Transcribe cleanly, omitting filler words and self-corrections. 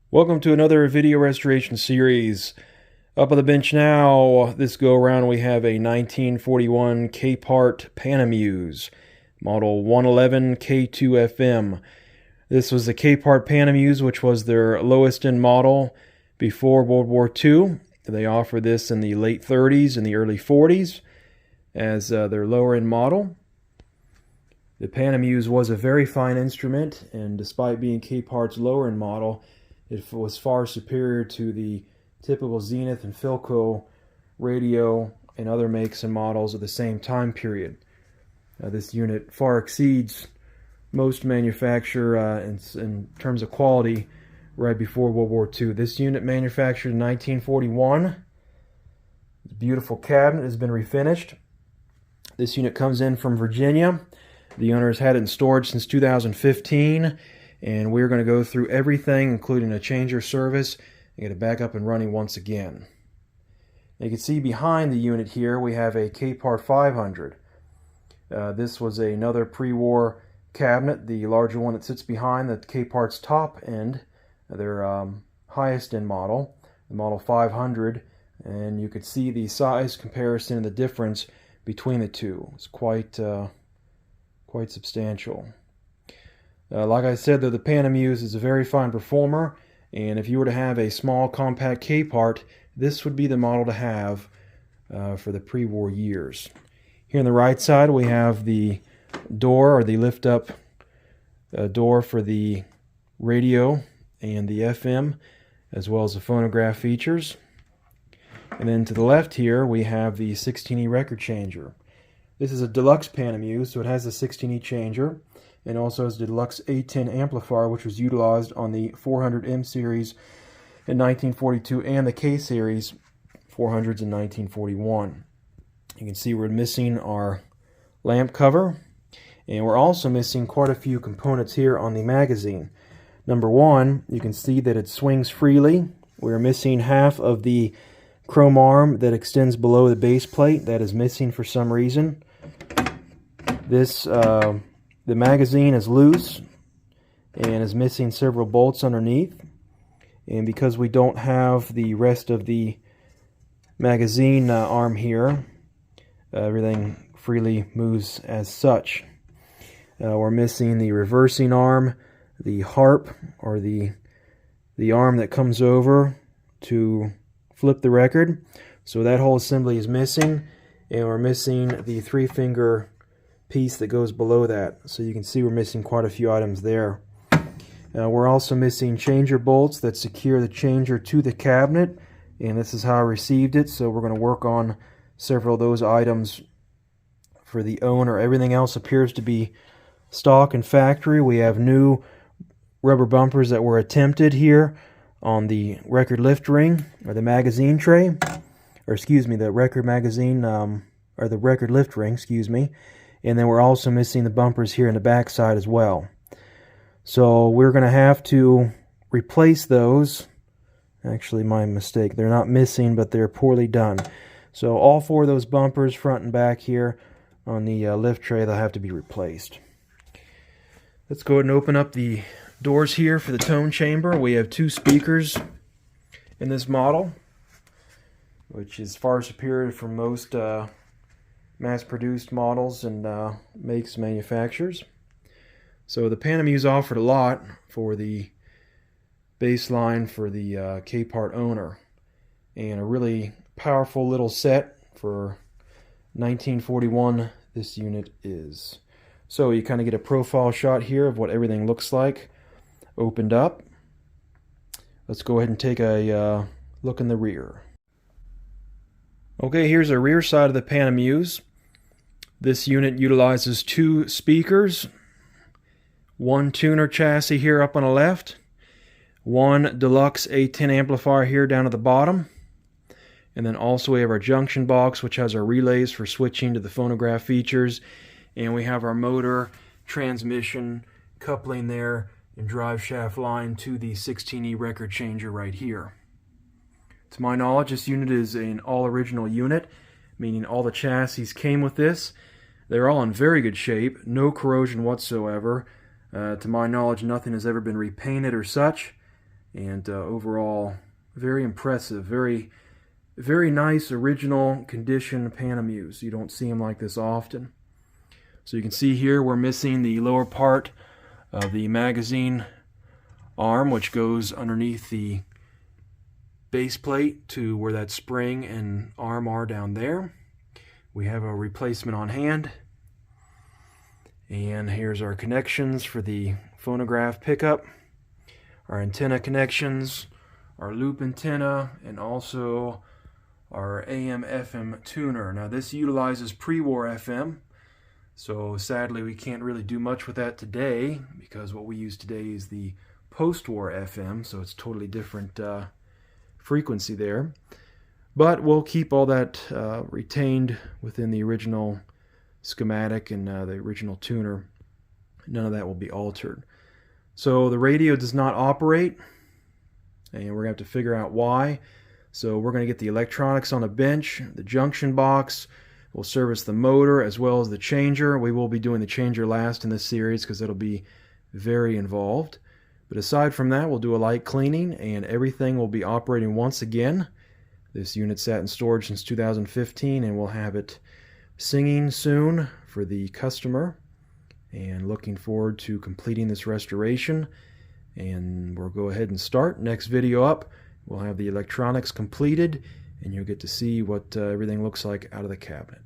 Welcome to another video restoration series. Up on the bench now, this go around we have a 1941 Capehart Panamuse, model 111 K2FM. This was the Capehart Panamuse, which was their lowest end model before World War II. They offered this in the late 30s and the early 40s as their lower end model. The Panamuse was a very fine instrument, and despite being Capehart's lower end model, it was far superior to the typical Zenith and Philco radio and other makes and models of the same time period. This unit far exceeds most manufacturer in terms of quality right before World War II. This unit manufactured in 1941. It's a beautiful cabinet, has been refinished. This unit comes in from Virginia. The owner has had it in storage since 2015. And we're going to go through everything, including a changer service, and get it back up and running once again. You can see behind the unit here we have a Capehart 500. This was another pre-war cabinet, the larger one that sits behind the Capehart's top end, their highest end model, the model 500, and you could see the size comparison and the difference between the two. It's quite substantial. Like I said, though, the Panamuse is a very fine performer, and if you were to have a small compact Capehart, this would be the model to have for the pre-war years. Here on the right side we have the door, or the lift-up door for the radio and the FM, as well as the phonograph features. And then to the left here we have the 16E record changer. This is a deluxe Panamuse, so it has a 16E changer, and also has the deluxe A10 amplifier, which was utilized on the 400M series in 1942 and the K series 400s in 1941. You can see we're missing our lamp cover, and we're also missing quite a few components here on the magazine. Number one, you can see that it swings freely. We're missing half of the chrome arm that extends below the base plate. That is missing for some reason. The magazine is loose and is missing several bolts underneath, and because we don't have the rest of the magazine arm here, everything freely moves as such. We're missing the reversing arm, the harp, or the arm that comes over to flip the record, so that whole assembly is missing, and we're missing the 3-finger piece that goes below that. So you can see we're missing quite a few items there. We're also missing changer bolts that secure the changer to the cabinet, and this is how I received it, so we're going to work on several of those items for the owner. Everything else appears to be stock and factory. We have new rubber bumpers that were attempted here on the record lift ring, or the magazine tray, or excuse me, the record magazine, or the record lift ring, excuse me. And then we're also missing the bumpers here in the back side as well. So we're going to have to replace those. Actually, my mistake. They're not missing, but they're poorly done. So all 4 of those bumpers, front and back here on the lift tray, they'll have to be replaced. Let's go ahead and open up the doors here for the tone chamber. We have 2 speakers in this model, which is far superior from most mass-produced models and makes and manufacturers. So the Panamuse offered a lot for the baseline for the Capehart owner, and a really powerful little set for 1941 this unit is. So you kind of get a profile shot here of what everything looks like opened up. Let's go ahead and take a look in the rear. Okay, here's the rear side of the Panamuse. This unit utilizes 2 speakers, 1 tuner chassis here up on the left, 1 deluxe A10 amplifier here down at the bottom, and then also we have our junction box, which has our relays for switching to the phonograph features, and we have our motor, transmission, coupling there, and drive shaft line to the 16E record changer right here. To my knowledge, this unit is an all-original unit, meaning all the chassis came with this. They're all in very good shape, no corrosion whatsoever. To my knowledge, nothing has ever been repainted or such. and overall very impressive, very nice original condition Panamuse. You don't see them like this often. So you can see here we're missing the lower part of the magazine arm, which goes underneath the base plate to where that spring and arm are down there. We have a replacement on hand. And here's our connections for the phonograph pickup, our antenna connections, our loop antenna, and also our AM/FM tuner. Now this utilizes pre-war FM, so sadly we can't really do much with that today because what we use today is the post-war FM, so it's totally different frequency there. But we'll keep all that retained within the original schematic and the original tuner. None of that will be altered. So the radio does not operate, and we're going to have to figure out why. So we're going to get the electronics on a bench. The junction box will service the motor as well as the changer. We will be doing the changer last in this series because it'll be very involved. But aside from that, we'll do a light cleaning and everything will be operating once again. This unit sat in storage since 2015 and we'll have it singing soon for the customer, and looking forward to completing this restoration. And we'll go ahead and start. Next video up, we'll have the electronics completed and you'll get to see what everything looks like out of the cabinet.